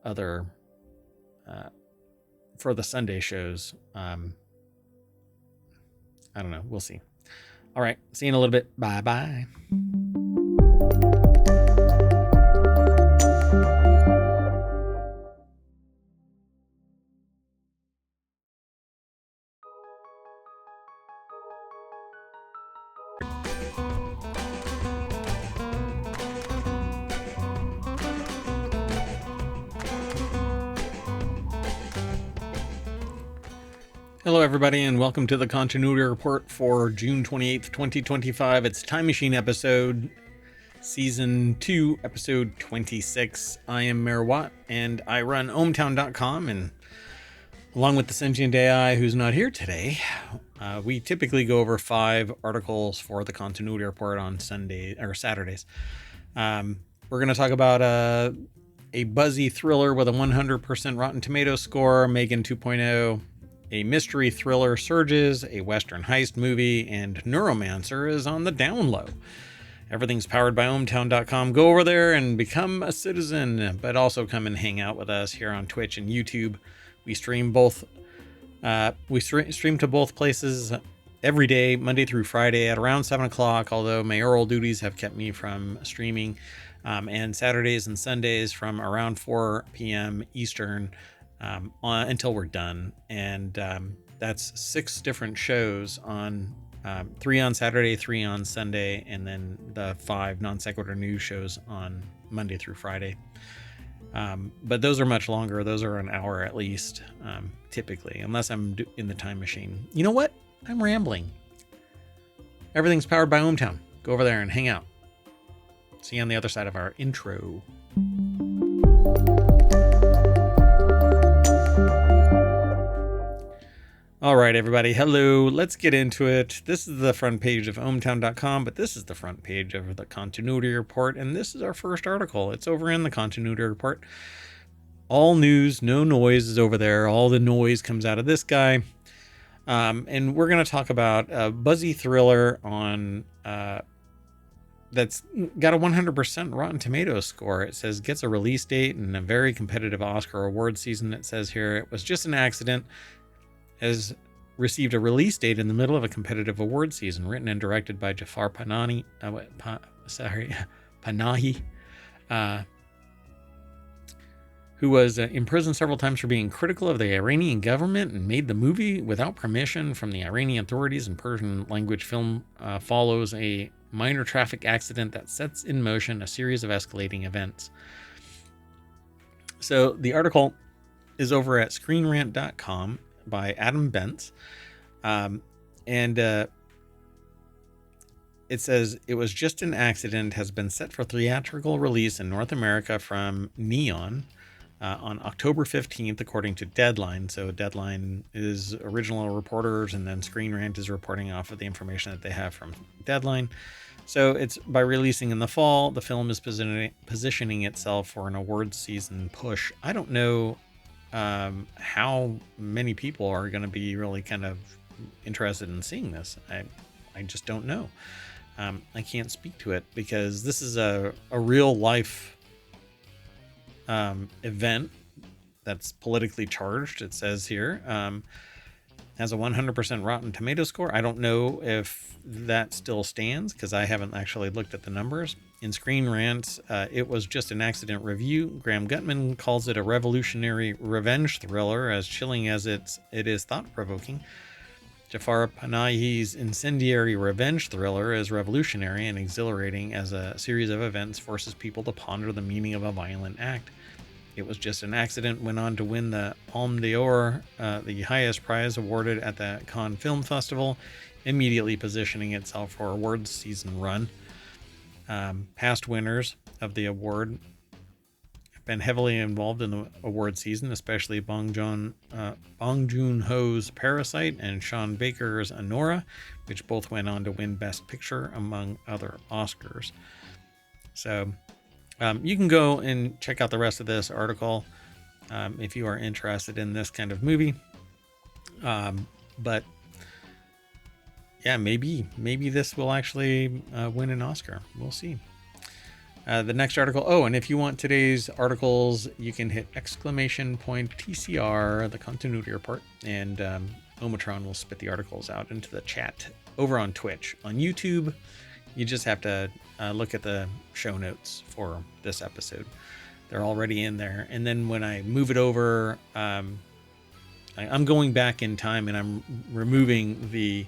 other for the Sunday shows. I don't know. We'll see. All right. See you in a little bit. Bye-bye. Hello, everybody, and welcome to the Continuity Report for June 28th, 2025. It's Time Machine episode, Season 2, Episode 26. I am MayorWatt, and I run ohmTown.com, and along with the Sentient AI, who's not here today, we typically go over 5 articles for the Continuity Report on Sunday or Saturdays. We're going to talk about a buzzy thriller with a 100% Rotten Tomatoes score, Megan 2.0, a mystery thriller surges, a Western heist movie, and Neuromancer is on the down low. Everything's powered by ohmTown.com. Go over there and become a citizen, but also come and hang out with us here on Twitch and YouTube. We stream both. We stream to both places every day, Monday through Friday at around 7 o'clock, although mayoral duties have kept me from streaming, and Saturdays and Sundays from around 4 p.m. Eastern until we're done. And that's 6 different shows on 3 on Saturday, 3 on Sunday, and then the 5 Non Sequitur news shows on Monday through Friday. But those are much longer. Those are an hour at least, typically, unless I'm in the time machine. You know what? I'm rambling. Everything's powered by ohmTown. Go over there and hang out. See you on the other side of our intro. All right, everybody. Hello. Let's get into it. This is the front page of ohmTown.com, but this is the front page of the Continuity Report, and this is our first article. It's over in the Continuity Report. All news, no noise is over there. All the noise comes out of this guy. And we're going to talk about a buzzy thriller on that's got a 100% Rotten Tomatoes score. It says gets a release date and a very competitive Oscar award season. It says here it was just an accident. Has received a release date in the middle of a competitive award season. Written and directed by Jafar Panahi, who was imprisoned several times for being critical of the Iranian government and made the movie without permission from the Iranian authorities. In Persian language film follows a minor traffic accident that sets in motion a series of escalating events. So the article is over at screenrant.com by Adam Bentz. It says it was just an accident has been set for theatrical release in North America from Neon on October 15th, according to Deadline. So Deadline is original reporters, and then Screen Rant is reporting off of the information that they have from Deadline. So it's by releasing in the fall, the film is positioning itself for an awards season push. I don't know how many people are going to be really kind of interested in seeing this. I just don't know. I can't speak to it because this is a real life event that's politically charged. It says here has a 100% Rotten Tomato score. I don't know if that still stands because I haven't actually looked at the numbers. In Screen Rant, it was just an accident review. Graham Gutman calls it a revolutionary revenge thriller, as chilling as it is thought-provoking. Jafar Panahi's incendiary revenge thriller is revolutionary and exhilarating as a series of events forces people to ponder the meaning of a violent act. It was just an accident went on to win the Palme d'Or, the highest prize awarded at the Cannes Film Festival, immediately positioning itself for awards season run. Past winners of the award have been heavily involved in the award season, especially Bong Joon-ho's Parasite and Sean Baker's Anora, which both went on to win Best Picture, among other Oscars. So you can go and check out the rest of this article if you are interested in this kind of movie. But yeah, maybe this will actually win an Oscar. We'll see. The next article. Oh, and if you want today's articles, you can hit !TCR, the Continuity Report, and ohmTown will spit the articles out into the chat over on Twitch. On YouTube, you just have to look at the show notes for this episode. They're already in there. And then when I move it over, I'm going back in time and I'm removing the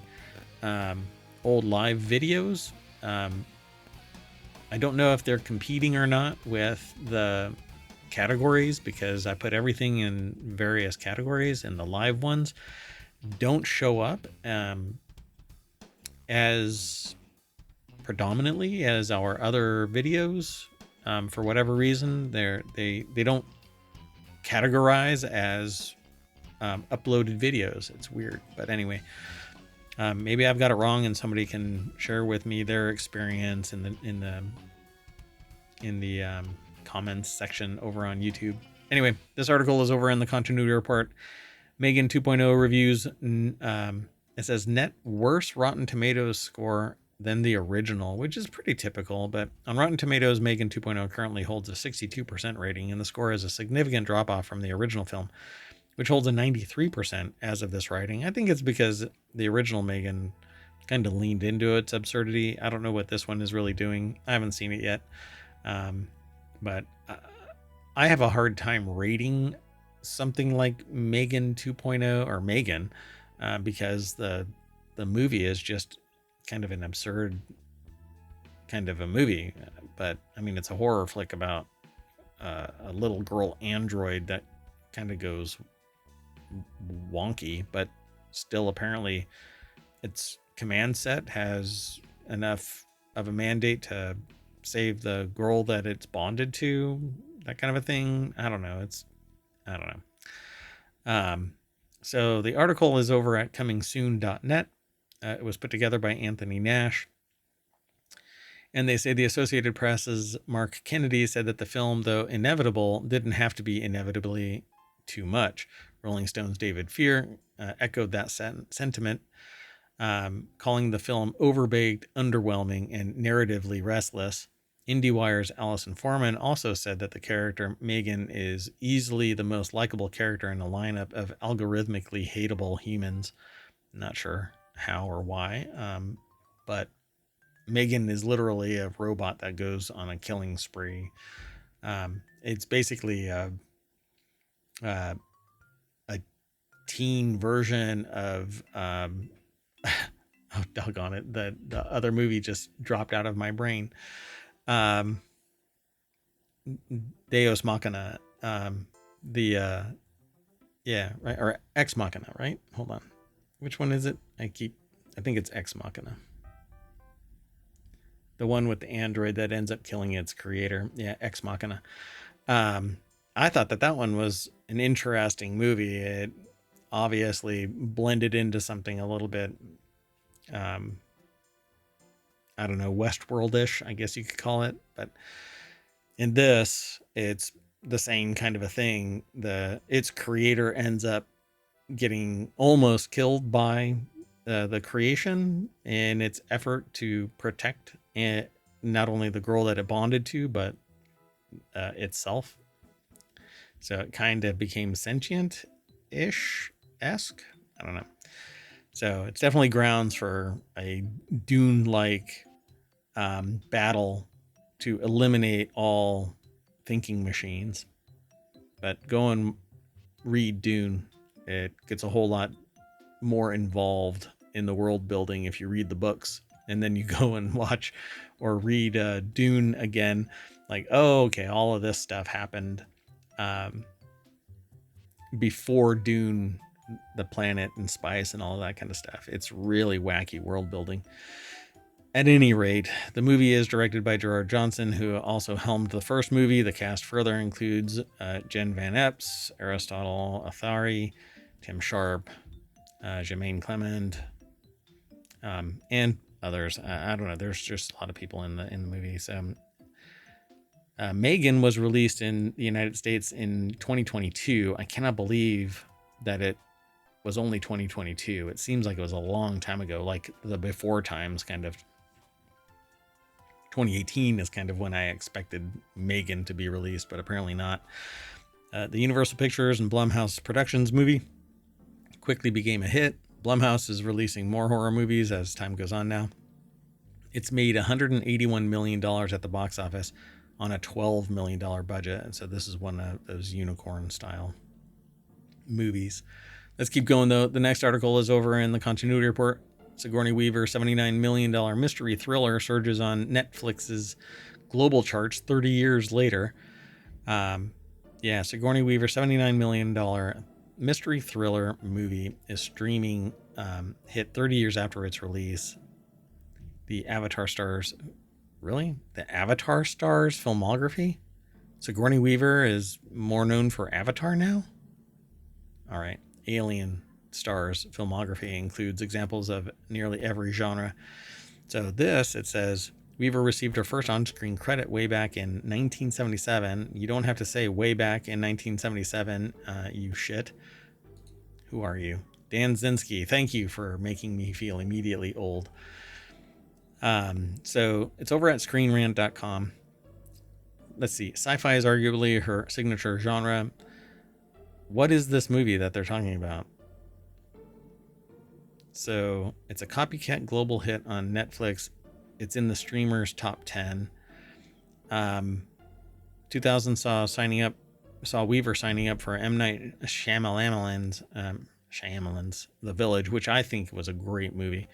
old live videos. I don't know if they're competing or not with the categories because I put everything in various categories, and the live ones don't show up as predominantly as our other videos. For whatever reason, they don't categorize as uploaded videos. It's weird, but anyway. Maybe I've got it wrong, and somebody can share with me their experience in the comments section over on YouTube. Anyway, this article is over in the Continuity Report. Megan 2.0 reviews. It says net worse Rotten Tomatoes score than the original, which is pretty typical. But on Rotten Tomatoes, Megan 2.0 currently holds a 62% rating, and the score is a significant drop off from the original film, which holds a 93% as of this writing. I think it's because the original Megan kind of leaned into its absurdity. I don't know what this one is really doing. I haven't seen it yet. But I have a hard time rating something like Megan 2.0 or Megan because the movie is just kind of an absurd kind of a movie. But I mean, it's a horror flick about a little girl android that kind of goes wonky, but still apparently its command set has enough of a mandate to save the girl that it's bonded to, that kind of a thing. I don't know. So the article is over at comingsoon.net. It was put together by Anthony Nash. And they say the Associated Press's Mark Kennedy said that the film, though inevitable, didn't have to be inevitably too much. Rolling Stone's David Fear echoed that sentiment, calling the film overbaked, underwhelming, and narratively restless. IndieWire's Allison Foreman also said that the character Megan is easily the most likable character in a lineup of algorithmically hateable humans. Not sure how or why, but Megan is literally a robot that goes on a killing spree. It's basically a teen version of oh, doggone it, the other movie just dropped out of my brain. Deus Machina. Yeah, right, or Ex Machina, right? Hold on. Which one is it? I think it's Ex Machina. The one with the android that ends up killing its creator. Yeah, Ex Machina. I thought that one was an interesting movie. It obviously blended into something a little bit, I don't know, Westworld-ish, I guess you could call it. But in this, it's the same kind of a thing. Its creator ends up getting almost killed by the creation in its effort to protect not only the girl that it bonded to, but itself. So it kind of became sentient-ish-esque. I don't know. So it's definitely grounds for a Dune-like battle to eliminate all thinking machines. But go and read Dune. It gets a whole lot more involved in the world building if you read the books, and then you go and watch or read Dune again. Like, oh, okay, all of this stuff happened before Dune, the planet and spice and all of that kind of stuff. It's really wacky world building. At any rate, the movie is directed by Gerard Johnson, who also helmed the first movie. The cast further includes Jen Van Epps, Aristotle Athari, Tim Sharp, Jermaine Clement, and others. I don't know. There's just a lot of people in the movie. So, Megan was released in the United States in 2022. I cannot believe that it was only 2022. It seems like it was a long time ago, like the before times kind of. 2018 is kind of when I expected Megan to be released, but apparently not. The Universal Pictures and Blumhouse Productions movie quickly became a hit. Blumhouse is releasing more horror movies as time goes on now. It's made $181 million at the box office on a $12 million budget. And so this is one of those unicorn style movies. Let's keep going though. The next article is over in the Continuity Report. Sigourney Weaver, $79 million mystery thriller surges on Netflix's global charts 30 years later. Sigourney Weaver, $79 million mystery thriller movie is streaming, hit 30 years after its release. The Avatar stars filmography? Sigourney Weaver is more known for Avatar now? All right. Alien stars filmography includes examples of nearly every genre. So it says, Weaver received her first on-screen credit way back in 1977. You don't have to say way back in 1977, you shit. Who are you? Dan Zinsky, thank you for making me feel immediately old. So it's over at screenrant.com. Let's see. Sci-fi is arguably her signature genre. What is this movie that they're talking about? So it's a copycat global hit on Netflix. It's in the streamers top 10. 2000 saw Weaver signing up for M. Night Shyamalan's The Village, which I think was a great movie.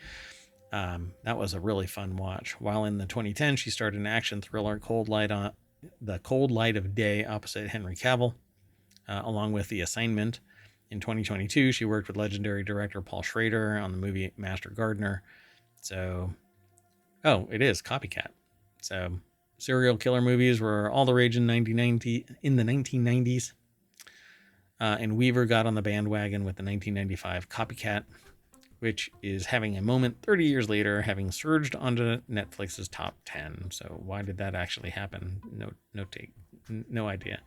That was a really fun watch. While in the 2010, she starred in action thriller Cold Light of Day opposite Henry Cavill, along with The Assignment. In 2022, she worked with legendary director Paul Schrader on the movie Master Gardener. So, it is copycat. So, serial killer movies were all the rage in the 1990s. And Weaver got on the bandwagon with the 1995 Copycat, which is having a moment 30 years later, having surged onto Netflix's top 10. So why did that actually happen? No idea.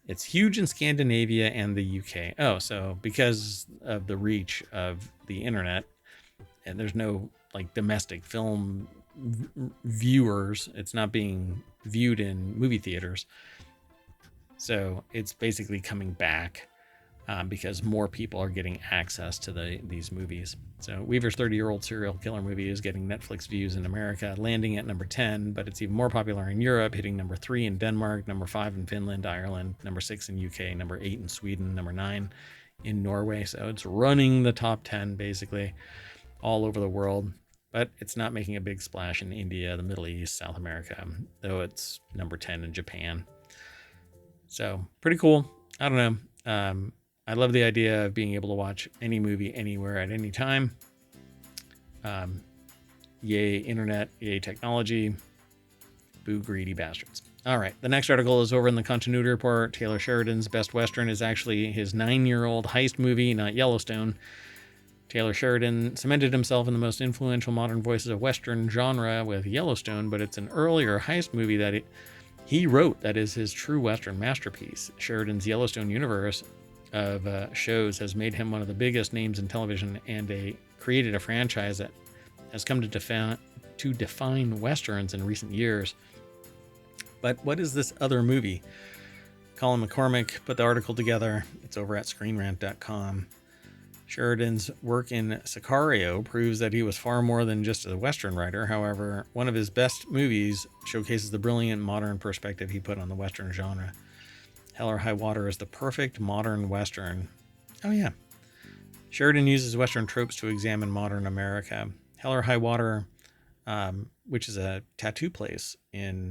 It's huge in Scandinavia and the UK. Oh, so because of the reach of the internet, and there's no like domestic film viewers, it's not being viewed in movie theaters. So it's basically coming back because more people are getting access to these movies. So Weaver's 30-year-old serial killer movie is getting Netflix views in America, landing at number 10, but it's even more popular in Europe, hitting number 3 in Denmark, number 5 in Finland, Ireland, number 6 in UK, number 8 in Sweden, number 9 in Norway. So it's running the top 10 basically all over the world, but it's not making a big splash in India, the Middle East, South America, though it's number 10 in Japan. So pretty cool. I don't know. I love the idea of being able to watch any movie anywhere at any time. Yay, internet, yay, technology. Boo, greedy bastards. All right, the next article is over in the Continuity Report. Taylor Sheridan's Best Western is actually his 9-year-old heist movie, not Yellowstone. Taylor Sheridan cemented himself in the most influential modern voices of Western genre with Yellowstone, but it's an earlier heist movie that he wrote that is his true Western masterpiece. Sheridan's Yellowstone universe of shows has made him one of the biggest names in television and created a franchise that has come to define Westerns in recent years. But what is this other movie? Colin McCormick put the article together. It's over at screenrant.com. Sheridan's work in Sicario proves that he was far more than just a Western writer. However, one of his best movies showcases the brilliant modern perspective he put on the Western genre. Hell or High Water is the perfect modern Western. Oh yeah. Sheridan uses Western tropes to examine modern America. Hell or High Water, which is a tattoo place in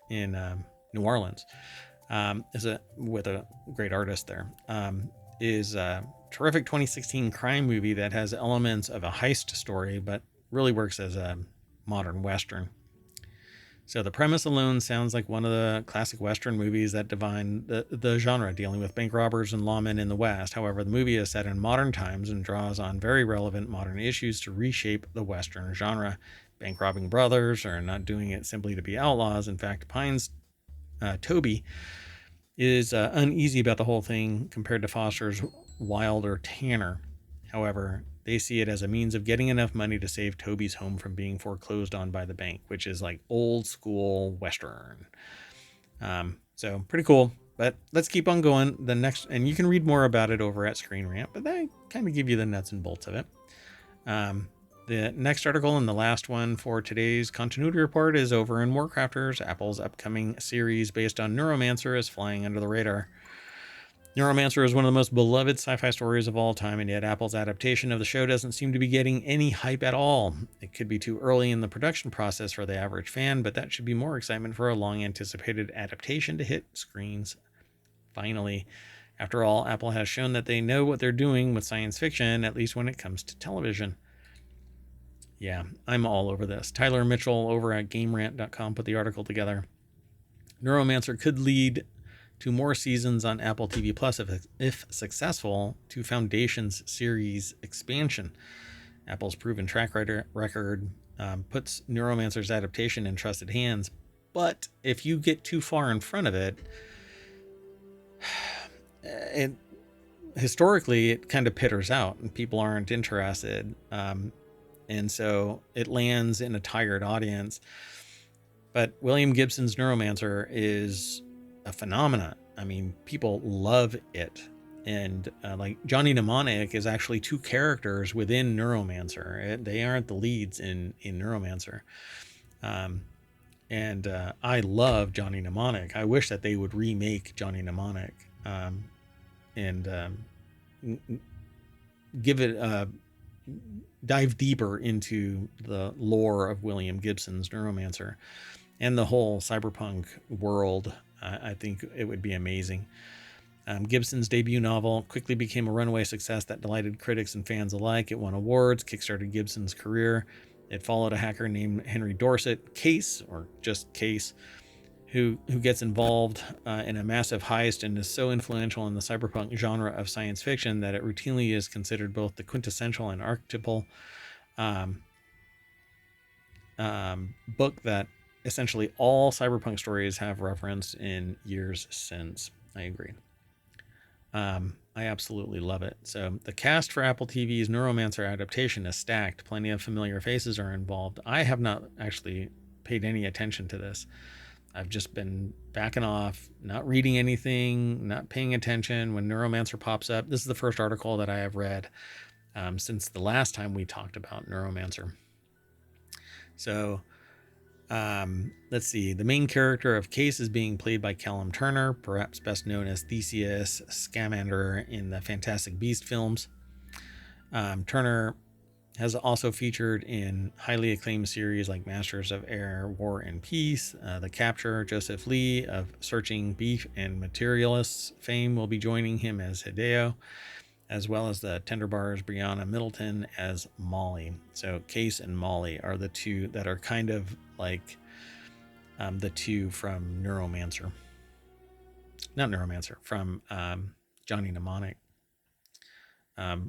New Orleans, with a great artist there, is a terrific 2016 crime movie that has elements of a heist story, but really works as a modern Western. So the premise alone sounds like one of the classic Western movies that define the genre, dealing with bank robbers and lawmen in the West. However, the movie is set in modern times and draws on very relevant modern issues to reshape the Western genre. Bank robbing brothers are not doing it simply to be outlaws. In fact, Pine's Toby is uneasy about the whole thing compared to Foster's Wilder Tanner. However, they see it as a means of getting enough money to save Toby's home from being foreclosed on by the bank, which is like old school Western. So pretty cool, but let's keep on going. The next, and you can read more about it over at Screen Rant, but they kind of give you the nuts and bolts of it. The next article and the last one for today's Continuity Report is over in WarCrafters. Apple's upcoming series based on Neuromancer is flying under the radar. Neuromancer is one of the most beloved sci-fi stories of all time, and yet Apple's adaptation of the show doesn't seem to be getting any hype at all. It could be too early in the production process for the average fan, but that should be more excitement for a long-anticipated adaptation to hit screens finally. After all, Apple has shown that they know what they're doing with science fiction, at least when it comes to television. Yeah, I'm all over this. Tyler Mitchell over at GameRant.com put the article together. Neuromancer could lead to more seasons on Apple TV Plus if successful, to Foundation's series expansion. Apple's proven track record puts Neuromancer's adaptation in trusted hands, but if you get too far in front of it, historically it kind of pitters out and people aren't interested, and so it lands in a tired audience. But William Gibson's Neuromancer is a phenomenon. I mean, people love it. And like Johnny Mnemonic is actually two characters within Neuromancer. They aren't the leads in Neuromancer. And I love Johnny Mnemonic. I wish that they would remake Johnny Mnemonic and give it dive deeper into the lore of William Gibson's Neuromancer and the whole cyberpunk world. I think it would be amazing. Gibson's debut novel quickly became a runaway success that delighted critics and fans alike. It won awards, kickstarted Gibson's career. It followed a hacker named Henry Dorset, Case, or just Case, who gets involved in a massive heist and is so influential in the cyberpunk genre of science fiction that it routinely is considered both the quintessential and archetypal um, book that essentially all cyberpunk stories have referenced in years since. I agree. I absolutely love it. So the cast for Apple TV's Neuromancer adaptation is stacked. Plenty of familiar faces are involved. I have not actually paid any attention to this. I've just been backing off, not reading anything, not paying attention when Neuromancer pops up. This is the first article that I have read since the last time we talked about Neuromancer. So let's see. The main character of Case is being played by Callum Turner, perhaps best known as Theseus Scamander in the Fantastic Beast films. Turner has also featured in highly acclaimed series like Masters of Air, War and Peace. The Capture, Joseph Lee of Searching Beef and Materialists fame will be joining him as Hideo, as well as the Tender Bar's Brianna Middleton as Molly. So Case and Molly are the two that are kind of like the two from Neuromancer. Not Neuromancer, from Johnny Mnemonic,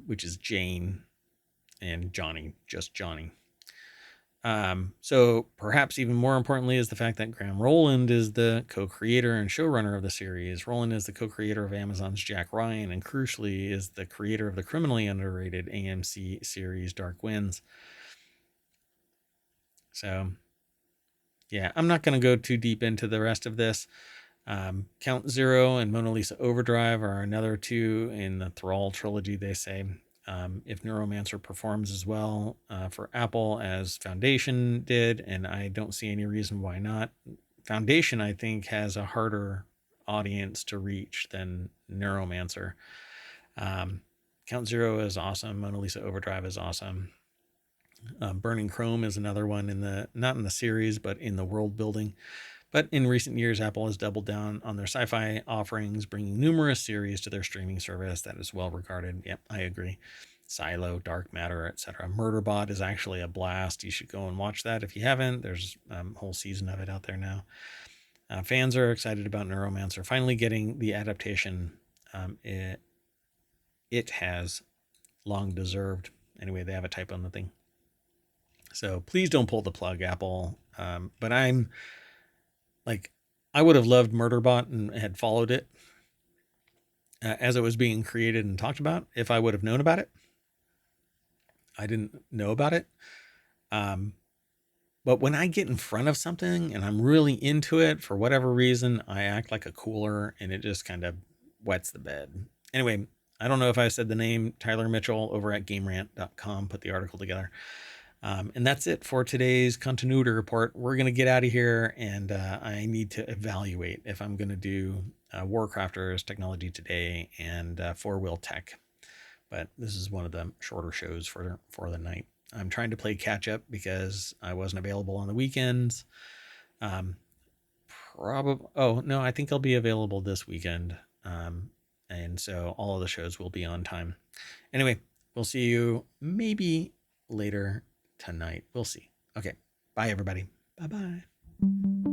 which is Jane and Johnny, just Johnny. So perhaps even more importantly is the fact that Graham Rowland is the co-creator and showrunner of the series. Rowland is the co-creator of Amazon's Jack Ryan and crucially is the creator of the criminally underrated AMC series Dark Winds. So yeah, I'm not going to go too deep into the rest of this. Count Zero and Mona Lisa Overdrive are another two in the Thrall trilogy, they say. If Neuromancer performs as well for Apple as Foundation did, and I don't see any reason why not. Foundation, I think, has a harder audience to reach than Neuromancer. Count Zero is awesome. Mona Lisa Overdrive is awesome. Burning Chrome is another one not in the series, but in the world building. But in recent years, Apple has doubled down on their sci-fi offerings, bringing numerous series to their streaming service that is well regarded. Yep, I agree. Silo, Dark Matter, etc. Murderbot is actually a blast. You should go and watch that if you haven't. There's a whole season of it out there now. Fans are excited about Neuromancer finally getting the adaptation it has long deserved. Anyway, they have a typo on the thing. So please don't pull the plug, Apple. But I'm like, I would have loved Murderbot and had followed it as it was being created and talked about if I would have known about it. I didn't know about it. But when I get in front of something and I'm really into it for whatever reason, I act like a cooler and it just kind of wets the bed. Anyway, I don't know if I said the name. Tyler Mitchell over at GameRant.com put the article together. And that's it for today's continuity report. We're going to get out of here, and I need to evaluate if I'm going to do WarCrafters, TechnologyToday, and FourWheelTech. But this is one of the shorter shows for the night. I'm trying to play catch up because I wasn't available on the weekends. Oh no, I think I'll be available this weekend. And so all of the shows will be on time. Anyway, we'll see you maybe later tonight. We'll see. Okay. Bye, everybody. Bye-bye.